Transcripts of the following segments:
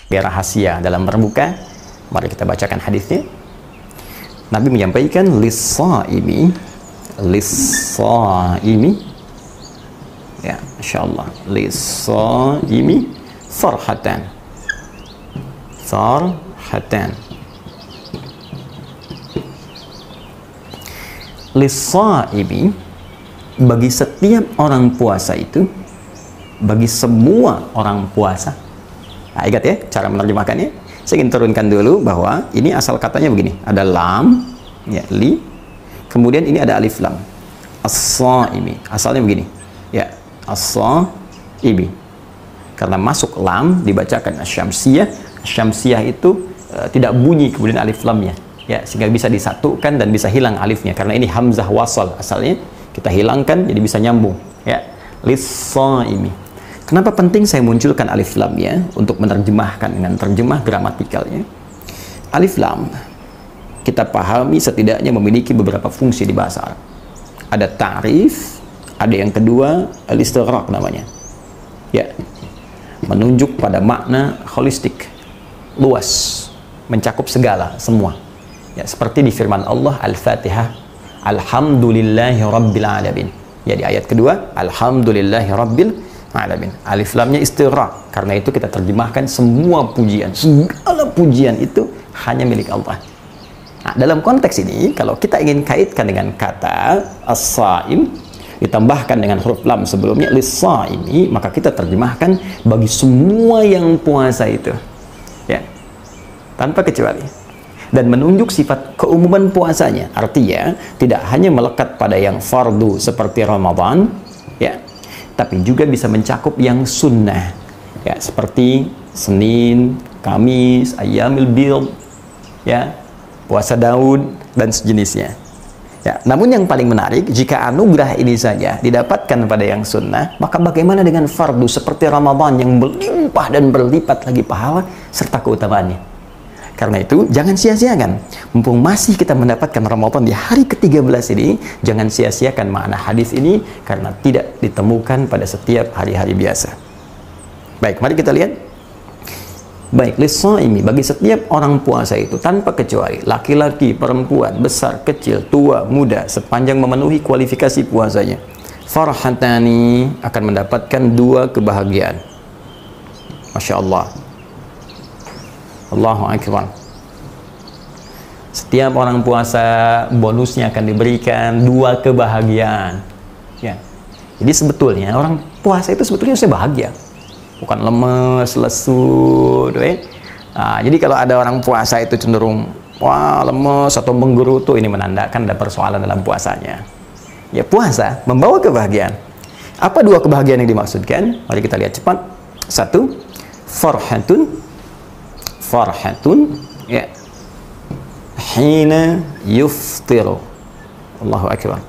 Biar rahasia dalam berbuka, mari kita bacakan hadisnya. Nabi menyampaikan lis-shaimi, ya, insyaallah, lis-shaimi farhatan. Lis-shaimi, bagi setiap orang puasa itu, bagi semua orang puasa. Nah, ingat ya cara menerjemahkannya. Saya ingin turunkan dulu bahwa ini asal katanya begini, ada lam, ya, li, kemudian ini ada alif lam. As-shaimi, asalnya begini, ya, as-shaimi. Karena masuk lam dibacakan asyamsiyah. Asyamsiyah itu tidak bunyi kemudian alif lamnya, ya, sehingga bisa disatukan dan bisa hilang alifnya. Karena ini hamzah wasal asalnya, kita hilangkan jadi bisa nyambung, ya. Lis-shaimi. Kenapa penting saya munculkan alif lamnya untuk menerjemahkan dengan terjemah gramatikalnya? Alif lam kita pahami setidaknya memiliki beberapa fungsi di bahasa Arab. Ada ta'rif, ada yang kedua al-istighraq namanya. Ya, menunjuk pada makna holistik, luas, mencakup segala, semua. Ya, seperti di firman Allah Al-Fatihah, Alhamdulillahi Rabbil Alamin. Ya, di ayat kedua, Alhamdulillahi Rabbil Alamin. Alif lamnya istighraq. Karena itu kita terjemahkan semua pujian, segala pujian itu hanya milik Allah. Nah, dalam konteks ini, kalau kita ingin kaitkan dengan kata as-shaim, ditambahkan dengan huruf lam sebelumnya, lis-shaimi, maka kita terjemahkan bagi semua yang puasa itu, ya, tanpa kecuali. Dan menunjuk sifat keumuman puasanya. Artinya, tidak hanya melekat pada yang fardu seperti Ramadan, ya, tapi juga bisa mencakup yang sunnah, ya, seperti Senin, Kamis, Ayyamil Bid, ya, puasa Daud dan sejenisnya. Ya, namun yang paling menarik, jika anugerah ini saja didapatkan pada yang sunnah, maka bagaimana dengan fardu seperti Ramadan yang berlimpah dan berlipat lagi pahala serta keutamaannya? Karena itu, jangan sia-siakan. Mumpung masih kita mendapatkan Ramadan di hari ke-13 ini, jangan sia-siakan makna hadis ini, karena tidak ditemukan pada setiap hari-hari biasa. Baik, mari kita lihat. Baik, lis-shaimi, bagi setiap orang puasa itu, tanpa kecuali, laki-laki, perempuan, besar, kecil, tua, muda, sepanjang memenuhi kualifikasi puasanya, farhatani, akan mendapatkan dua kebahagiaan. Masya Allah. Allahu Akbar. Setiap orang puasa bonusnya akan diberikan dua kebahagiaan, ya. Jadi sebetulnya orang puasa itu sebetulnya harusnya bahagia, bukan lemes, lesu, ya. Nah, jadi kalau ada orang puasa itu cenderung wah lemes atau menggerutu, ini menandakan ada persoalan dalam puasanya. Ya, puasa membawa kebahagiaan. Apa dua kebahagiaan yang dimaksudkan? Mari kita lihat cepat. Satu, farhatun, ya, hina yuftiru. Allahu Akbar.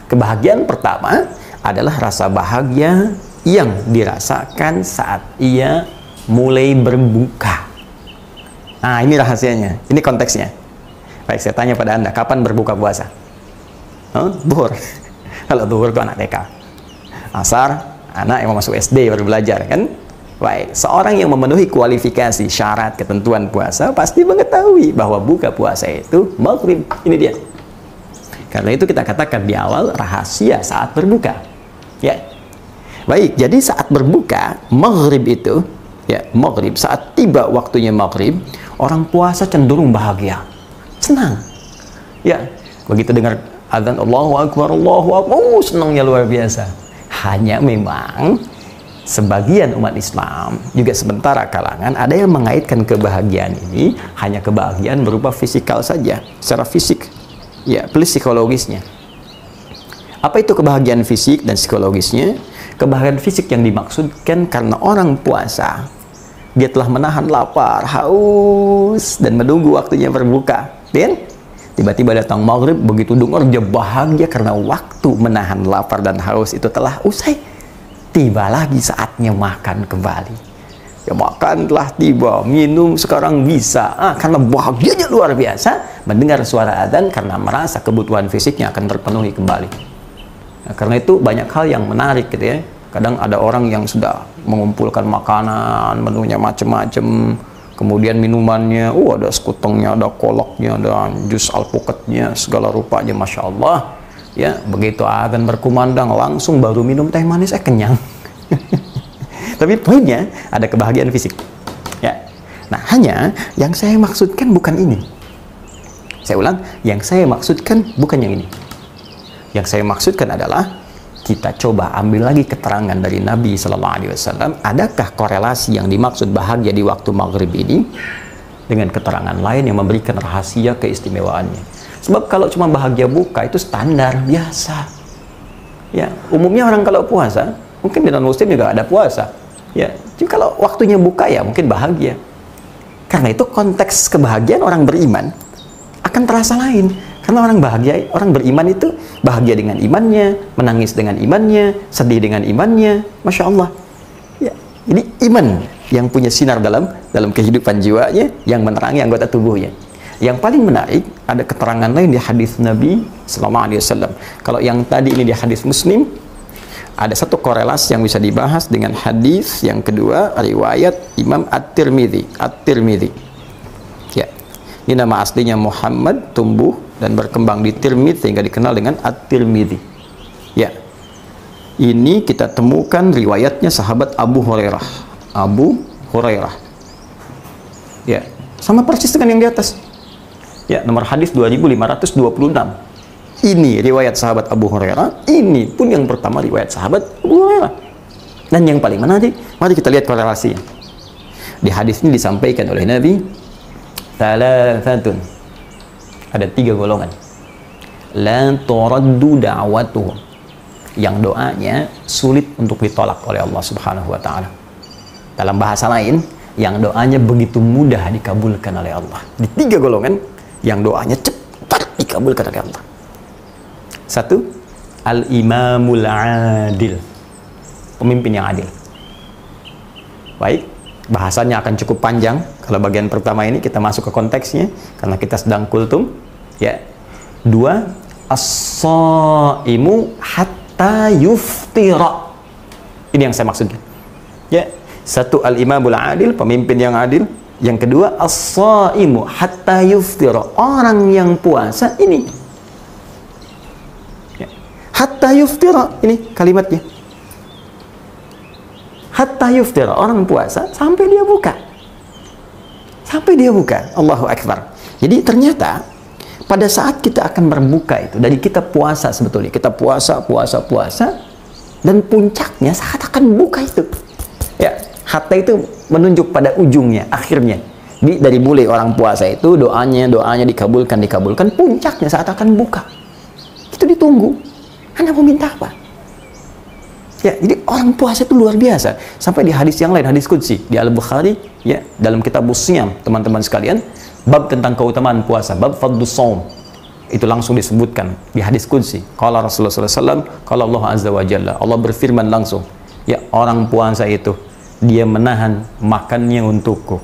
Kebahagiaan pertama adalah rasa bahagia yang dirasakan saat ia mulai berbuka. Nah, ini rahasianya, ini konteksnya. Baik, saya tanya pada Anda, kapan berbuka puasa? Zuhur. Kalau zuhur itu anak TK. Asar, anak yang mau masuk SD baru belajar, kan? Baik, seorang yang memenuhi kualifikasi syarat ketentuan puasa pasti mengetahui bahwa buka puasa itu maghrib. Ini dia. Karena itu kita katakan di awal rahasia saat berbuka. Ya. Baik, jadi saat berbuka maghrib itu, ya, maghrib, saat tiba waktunya maghrib, orang puasa cenderung bahagia, senang. Ya, begitu dengar azan Allahu Akbar, senangnya luar biasa. Hanya memang sebagian umat Islam, juga sementara kalangan, ada yang mengaitkan kebahagiaan ini hanya kebahagiaan berupa fisikal saja, secara fisik, ya, psikologisnya. Apa itu kebahagiaan fisik dan psikologisnya? Kebahagiaan fisik yang dimaksudkan karena orang puasa, dia telah menahan lapar, haus, dan menunggu waktunya berbuka. Dan tiba-tiba datang maghrib, begitu dengar dia bahagia karena waktu menahan lapar dan haus itu telah usai. Tiba lagi saatnya makan kembali. Ya, makan telah tiba, minum sekarang bisa. Karena bahagianya luar biasa mendengar suara adzan, karena merasa kebutuhan fisiknya akan terpenuhi kembali. Nah, karena itu banyak hal yang menarik gitu ya. Kadang ada orang yang sudah mengumpulkan makanan, menunya macam-macam, kemudian minumannya, ada sekutengnya, ada kolaknya, ada jus alpukatnya, segala rupanya, Masya Allah. Ya, begitu akan berkumandang, langsung baru minum teh manis, kenyang. Tapi poinnya, ada kebahagiaan fisik. Ya. Nah, hanya yang saya maksudkan bukan ini. Saya ulang, yang saya maksudkan bukan yang ini. Yang saya maksudkan adalah, kita coba ambil lagi keterangan dari Nabi Sallallahu Alaihi Wasallam. Adakah korelasi yang dimaksud bahagia di waktu maghrib ini dengan keterangan lain yang memberikan rahasia keistimewaannya? Sebab kalau cuma bahagia buka itu standar biasa. Ya, umumnya orang kalau puasa, mungkin di non-muslim juga ada puasa. Ya, jadi kalau waktunya buka ya mungkin bahagia. Karena itu konteks kebahagiaan orang beriman akan terasa lain. Karena orang bahagia, orang beriman itu bahagia dengan imannya, menangis dengan imannya, sedih dengan imannya, Masya Allah. Ya, jadi iman yang punya sinar dalam kehidupan jiwanya, yang menerangi anggota tubuhnya. Yang paling menarik, ada keterangan lain di hadis Nabi Sallallahu Alaihi Wasallam. Kalau yang tadi ini di hadis Muslim, ada satu korelasi yang bisa dibahas dengan hadis yang kedua, riwayat Imam At-Tirmidzi. Ya, ini nama aslinya Muhammad, tumbuh dan berkembang di Tirmidzi sehingga dikenal dengan At-Tirmidzi. Ya, ini kita temukan riwayatnya sahabat Abu Hurairah. Ya, sama persis dengan yang di atas. Ya, nomor hadis 2526. Ini riwayat sahabat Abu Hurairah. Ini pun yang pertama riwayat sahabat Abu Hurairah. Dan yang paling menarik, mari kita lihat korelasinya. Di hadis ini disampaikan oleh Nabi, "Thalathatun." Ada 3 golongan. La turaddu da'watuhum. Yang doanya sulit untuk ditolak oleh Allah Subhanahu wa taala. Dalam bahasa lain, yang doanya begitu mudah dikabulkan oleh Allah. Di 3 golongan yang doanya cepat dikabulkan oleh Allah. 1, al-imamul adil, pemimpin yang adil. Baik, bahasanya akan cukup panjang. Kalau bagian pertama ini kita masuk ke konteksnya karena kita sedang kultum. Ya. 2, as-shaimu hatta yuftira. Ini yang saya maksudkan. Ya. 1, al-imamul adil, pemimpin yang adil. Yang kedua, as-shaimu hatta yuftira, orang yang puasa ini. Ya. Hatta yuftira, ini kalimatnya. Hatta yuftira, orang puasa sampai dia buka. Sampai dia buka. Allahu Akbar. Jadi ternyata pada saat kita akan berbuka itu, dari kita puasa sebetulnya, kita puasa, dan puncaknya saat akan buka itu. Ya. Hatta itu menunjuk pada ujungnya, akhirnya. Dari mulai orang puasa itu doanya dikabulkan, puncaknya saat akan buka. Itu ditunggu. Anda mau minta apa? Ya, jadi orang puasa itu luar biasa. Sampai di hadis yang lain, hadis qudsi di Al-Bukhari, ya, dalam kitab Siyam, teman-teman sekalian, bab tentang keutamaan puasa, bab fadlus shaum. Itu langsung disebutkan di hadis qudsi. Qala Rasulullah sallallahu alaihi wasallam, qala Allah azza wa jalla. Allah berfirman langsung, ya, orang puasa itu dia menahan makannya untukku,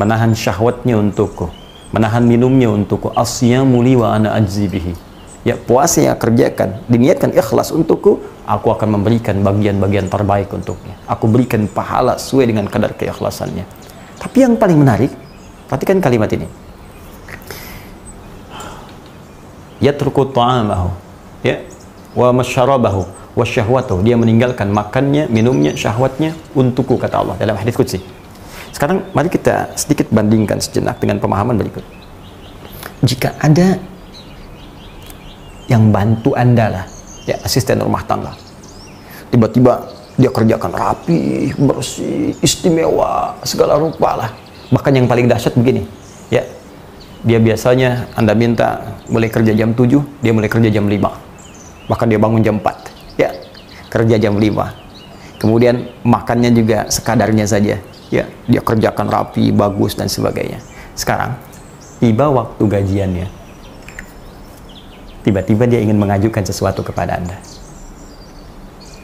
menahan syahwatnya untukku, menahan minumnya untukku. Asyamu li wa ana ajzi bihi. Ya, puasa yang kerjakan, diniatkan ikhlas untukku, aku akan memberikan bagian-bagian terbaik untuknya. Aku berikan pahala sesuai dengan kadar keikhlasannya. Tapi yang paling menarik, perhatikan kalimat ini. Yatruku ta'amahu, ya, wa masyarabahu wa syahwatuhu, dia meninggalkan makannya, minumnya, syahwatnya untukku, kata Allah dalam hadis qudsi. Sekarang mari kita sedikit bandingkan sejenak dengan pemahaman berikut. Jika ada yang bantu Anda lah, ya, asisten rumah tangga, tiba-tiba dia kerjakan rapi, bersih, istimewa, segala rupa lah. Bahkan yang paling dahsyat begini, ya, dia biasanya Anda minta mulai kerja jam 7, dia mulai kerja jam 5, bahkan dia bangun jam 4, ya, kerja jam 5. Kemudian makannya juga sekadarnya saja, ya, dia kerjakan rapi, bagus dan sebagainya. Sekarang tiba waktu gajiannya, tiba-tiba dia ingin mengajukan sesuatu kepada Anda.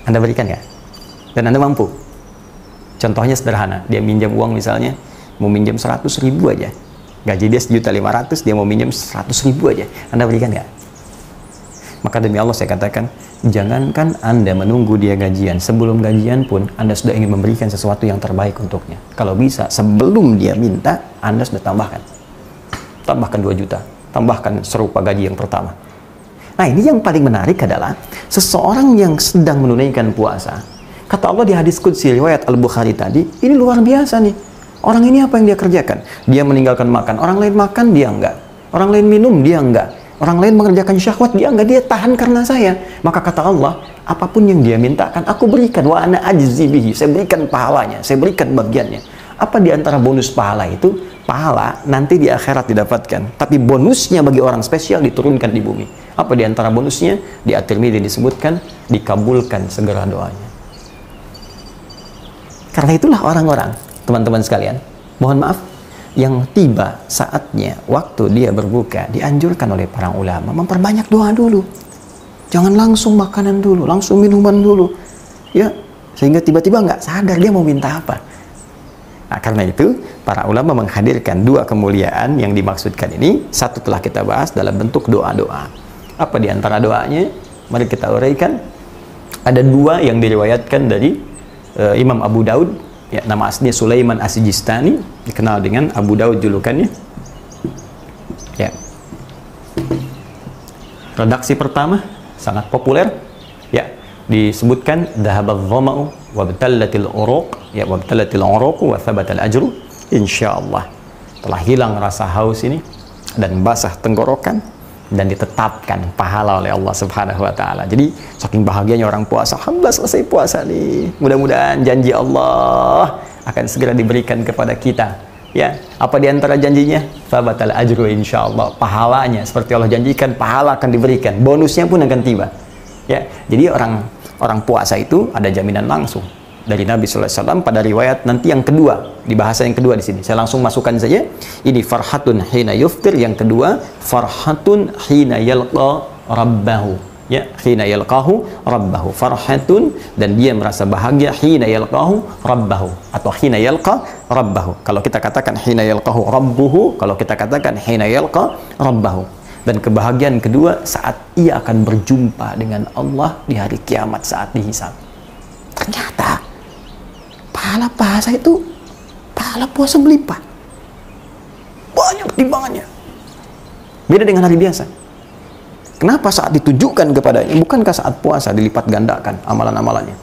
Anda berikan ya? Dan Anda mampu. Contohnya sederhana, dia minjam uang misalnya, mau minjam 100.000 aja. Gaji dia 1.500.000, dia mau minjam 100.000 aja. Anda berikan nggak? Maka demi Allah saya katakan, jangankan Anda menunggu dia gajian, sebelum gajian pun Anda sudah ingin memberikan sesuatu yang terbaik untuknya. Kalau bisa, sebelum dia minta, Anda sudah tambahkan. Tambahkan 2 juta, tambahkan serupa gaji yang pertama. Nah, ini yang paling menarik adalah seseorang yang sedang menunaikan puasa. Kata Allah di hadis qudsi riwayat Al-Bukhari tadi, ini luar biasa nih. Orang ini apa yang dia kerjakan? Dia meninggalkan makan. Orang lain makan, dia enggak. Orang lain minum, dia enggak. Orang lain mengerjakan syahwat, dia enggak, dia tahan karena saya. Maka kata Allah, apapun yang dia mintakan, aku berikan. Wa ana ajzi bihi, saya berikan pahalanya, saya berikan bagiannya. Apa di antara bonus pahala itu? Pahala nanti di akhirat didapatkan, tapi bonusnya bagi orang spesial diturunkan di bumi. Apa di antara bonusnya? Di At-Tirmidzi disebutkan, dikabulkan segera doanya. Karena itulah orang-orang, teman-teman sekalian, mohon maaf, yang tiba saatnya waktu dia berbuka, dianjurkan oleh para ulama memperbanyak doa dulu. Jangan langsung makanan dulu, langsung minuman dulu, ya, sehingga tiba-tiba nggak sadar dia mau minta apa. Nah, karena itu para ulama menghadirkan 2 kemuliaan yang dimaksudkan ini. Satu telah kita bahas dalam bentuk doa-doa. Apa di antara doanya? Mari kita uraikan. Ada 2 yang diriwayatkan dari Imam Abu Daud. Ya, nama aslinya Sulaiman As-Sijistani, dikenal dengan Abu Daud julukannya. Ya. Redaksi pertama sangat populer. Ya, disebutkan dhahabadh dhama'u wa btallatil uruq, ya, wa btallatil uruq wa thabatal ajru. Insyaallah telah hilang rasa haus ini dan basah tenggorokan, dan ditetapkan pahala oleh Allah Subhanahu wa taala. Jadi saking bahagianya orang puasa, alhamdulillah selesai puasa nih. Mudah-mudahan janji Allah akan segera diberikan kepada kita. Ya, apa di antara janjinya? Thabatal ajru, insyaallah. Pahalanya seperti Allah janjikan, pahala akan diberikan. Bonusnya pun akan tiba. Ya, jadi orang puasa itu ada jaminan langsung dari Nabi sallallahu alaihi wasallam pada riwayat nanti yang kedua, di bahasa yang kedua di sini. Saya langsung masukkan saja. Ini farhatun hina yuftir, yang kedua farhatun hina yalqa rabbahu. Ya, hina yalqahu rabbahu. Farhatun, dan dia merasa bahagia hina yalqahu rabbahu atau hina yalqa rabbahu. Kalau kita katakan hina yalqahu rabbuhu, kalau kita katakan hina yalqa rabbahu. Dan kebahagiaan kedua saat ia akan berjumpa dengan Allah di hari kiamat saat dihisab. Ternyata pahala puasa itu, pahala puasa melimpah, banyak timbangannya, beda dengan hari biasa. Kenapa saat ditujukan kepadanya? Bukankah saat puasa dilipat gandakan amalan-amalannya?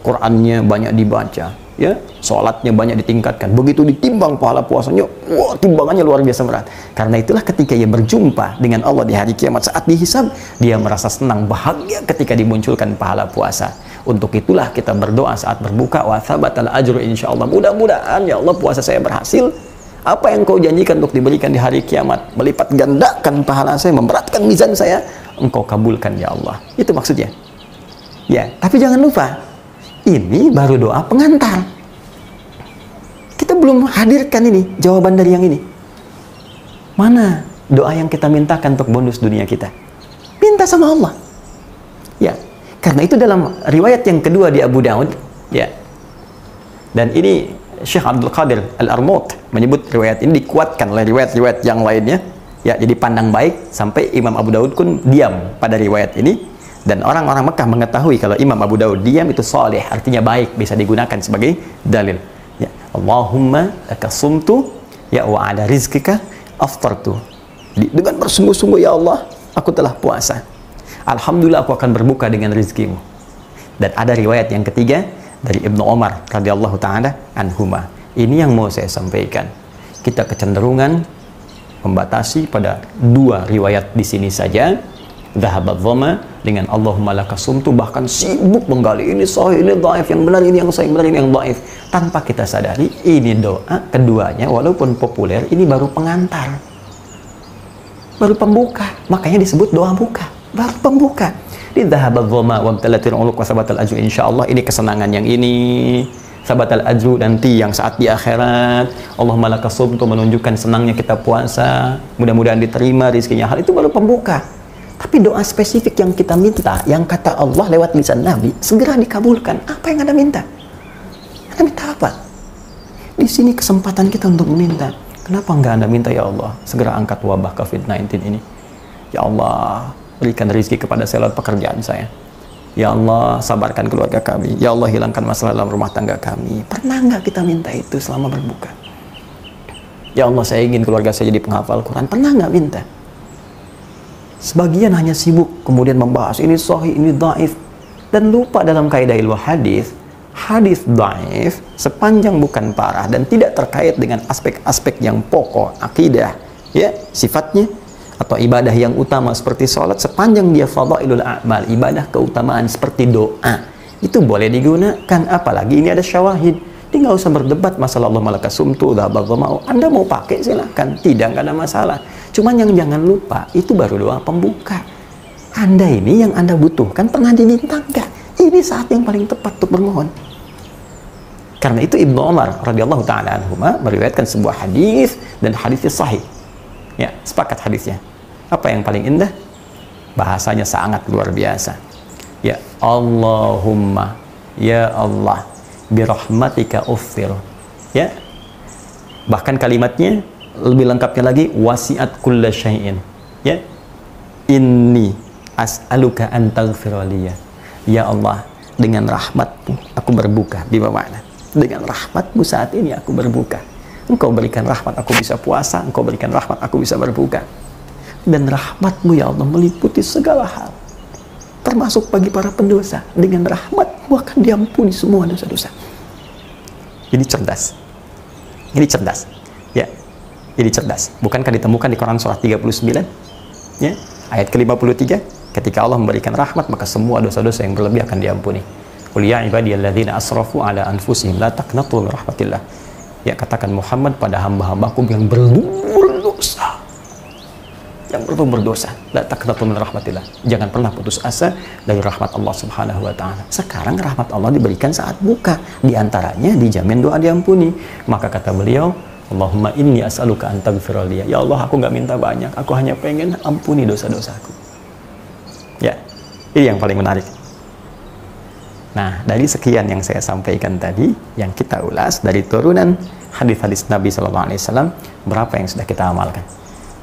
Qurannya banyak dibaca, ya, sholatnya banyak ditingkatkan. Begitu ditimbang pahala puasanya, wah, timbangannya luar biasa berat. Karena itulah ketika ia berjumpa dengan Allah di hari kiamat saat dihisab, dia merasa senang, bahagia ketika dimunculkan pahala puasa. Untuk itulah kita berdoa saat berbuka, wa thabatal ajru insyaallah. Mudah-mudahan ya Allah puasa saya berhasil. Apa yang kau janjikan untuk diberikan di hari kiamat, melipat gandakan pahala saya, memberatkan mizan saya, engkau kabulkan ya Allah. Itu maksudnya. Ya, tapi jangan lupa, ini baru doa pengantar. Kita belum hadirkan ini, jawaban dari yang ini. Mana doa yang kita mintakan untuk bonus dunia kita? Minta sama Allah. Ya, karena itu dalam riwayat yang kedua di Abu Daud, ya. Dan ini Syekh Abdul Qadir Al-Armut menyebut riwayat ini dikuatkan oleh riwayat-riwayat yang lainnya. Ya, jadi pandang baik sampai Imam Abu Daud pun diam pada riwayat ini. Dan orang-orang Mekah mengetahui kalau Imam Abu Daud diam itu saleh, artinya baik, bisa digunakan sebagai dalil. Ya, Allahumma laka sumtu ya wa ala rizkika aftartu. Dengan bersungguh-sungguh ya Allah, aku telah puasa. Alhamdulillah aku akan berbuka dengan rizkimu. Dan ada riwayat yang ketiga dari Ibnu Umar radhiyallahu taala anhuma. Ini yang mau saya sampaikan. Kita kecenderungan membatasi pada 2 riwayat di sini saja. Dhahabat dhama dengan Allahumma laka sumtu, bahkan sibuk menggali ini sahih, ini dhaif, yang benar ini yang sahih, benar ini yang dhaif, tanpa kita sadari ini doa keduanya walaupun populer ini baru pengantar, baru pembuka. Makanya disebut doa buka, baru pembuka. Di dhahabat dhama wa btalatil uluq wa sabatal ajru insyaallah, ini kesenangan yang ini, sabatal ajru nanti yang saat di akhirat. Allahumma laka sumtu menunjukkan senangnya kita puasa, mudah-mudahan diterima rezekinya. Hal itu baru pembuka. Tapi doa spesifik yang kita minta, yang kata Allah lewat lisan Nabi, segera dikabulkan. Apa yang Anda minta? Anda minta apa? Di sini kesempatan kita untuk meminta. Kenapa enggak Anda minta, ya Allah, segera angkat wabah COVID-19 ini? Ya Allah, berikan rezeki kepada saya lewat pekerjaan saya. Ya Allah, sabarkan keluarga kami. Ya Allah, hilangkan masalah dalam rumah tangga kami. Pernah nggak kita minta itu selama berbuka? Ya Allah, saya ingin keluarga saya jadi penghafal Quran. Pernah nggak minta? Sebagian hanya sibuk kemudian membahas ini sahih, ini dhaif, dan lupa dalam kaidah ilmu hadis. Hadis dhaif sepanjang bukan parah dan tidak terkait dengan aspek-aspek yang pokok akidah, ya, sifatnya atau ibadah yang utama seperti sholat, sepanjang dia fadhailul a'mal, ibadah keutamaan seperti doa, itu boleh digunakan. Apalagi ini ada syawahid. Dia nggak usah berdebat masalah Allah malaka sumtu, mau. Anda mau pakai silahkan, tidak, nggak ada masalah. Cuman yang jangan lupa, itu baru doa pembuka. Anda ini yang Anda butuhkan pernah diminta nggak? Ini saat yang paling tepat untuk bermohon. Karena itu Ibnu Umar radhiyallahu ta'ala anhuma meriwayatkan sebuah hadis dan hadisnya sahih. Ya, sepakat hadisnya. Apa yang paling indah? Bahasanya sangat luar biasa. Ya Allahumma, ya Allah, birahmatika uffir. Ya. Bahkan kalimatnya lebih lengkapnya lagi, wasi'at kulla syai'in. Ya. Inni as'aluka an taghfira liya. Ya Allah, dengan rahmatmu aku berbuka. Di mana? Dengan rahmatmu saat ini aku berbuka. Engkau berikan rahmat aku bisa puasa, Engkau berikan rahmat aku bisa berbuka. Dan rahmatmu ya Allah meliputi segala hal, termasuk bagi para pendosa. Dengan rahmatmu akan diampuni semua dosa-dosa. Ini cerdas. Ini cerdas. Ya, ini cerdas. Bukankah ditemukan di Quran surah 39? Ya, ayat ke-53, ketika Allah memberikan rahmat, maka semua dosa-dosa yang berlebih akan diampuni. Qul ya ibadiyalladzina asrafu ala anfusihim la taqnatu min rahmatillah. Ya, katakan Muhammad pada hamba-hambaku yang berdosa, yang berdosa, la taqnatu min rahmatillah. Jangan pernah putus asa dari rahmat Allah Subhanahu wa taala. Sekarang rahmat Allah diberikan saat buka, di antaranya dijamin doa diampuni. Maka kata beliau, Allahumma inni as'aluka an taghfira li. Ya Allah, aku nggak minta banyak, aku hanya pengen ampuni dosa-dosaku. Ya, ini yang paling menarik. Nah, dari sekian yang saya sampaikan tadi, yang kita ulas dari turunan hadis-hadis Nabi Sallallahu Alaihi Wasallam, berapa yang sudah kita amalkan?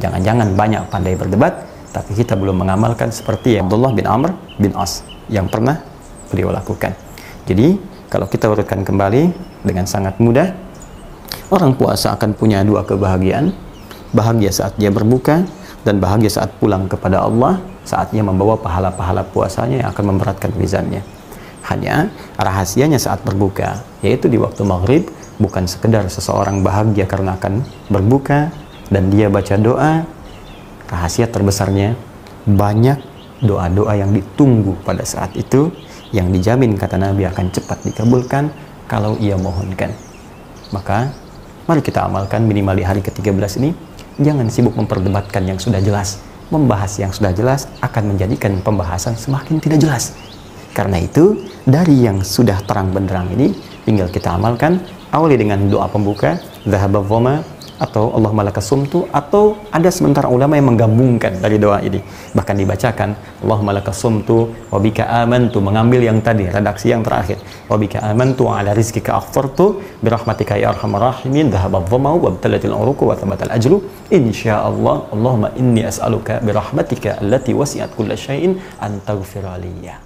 Jangan-jangan banyak pandai berdebat, tapi kita belum mengamalkan seperti Abdullah bin Amr bin As yang pernah beliau lakukan. Jadi, kalau kita urutkan kembali dengan sangat mudah, orang puasa akan punya dua kebahagiaan. Bahagia saat dia berbuka, dan bahagia saat pulang kepada Allah, saatnya membawa pahala-pahala puasanya yang akan memberatkan mizannya. Hanya rahasianya saat berbuka, yaitu di waktu maghrib, bukan sekedar seseorang bahagia karena akan berbuka dan dia baca doa. Rahasia terbesarnya, banyak doa-doa yang ditunggu pada saat itu, yang dijamin kata Nabi akan cepat dikabulkan kalau ia mohonkan. Maka mari kita amalkan minimal di hari ke-13 ini. Jangan sibuk memperdebatkan yang sudah jelas. Membahas yang sudah jelas akan menjadikan pembahasan semakin tidak jelas. Karena itu, dari yang sudah terang benderang ini, tinggal kita amalkan. Awali dengan doa pembuka, dhahaba dhama, atau Allahumma laka sumtu, atau ada sementara ulama yang menggabungkan dari doa ini. Bahkan dibacakan, Allahumma laka sumtu, wabika amantu, mengambil yang tadi, redaksi yang terakhir. Wabika amantu ala rizkika aghfartu, birahmatika ya arhamar rahimin, dhahaba dhama, wabtalatil uruku, wa thabatal ajlu, insyaallah, Allahumma inni as'aluka birahmatika allati wasi'at kulla syai'in, an taghfira liya.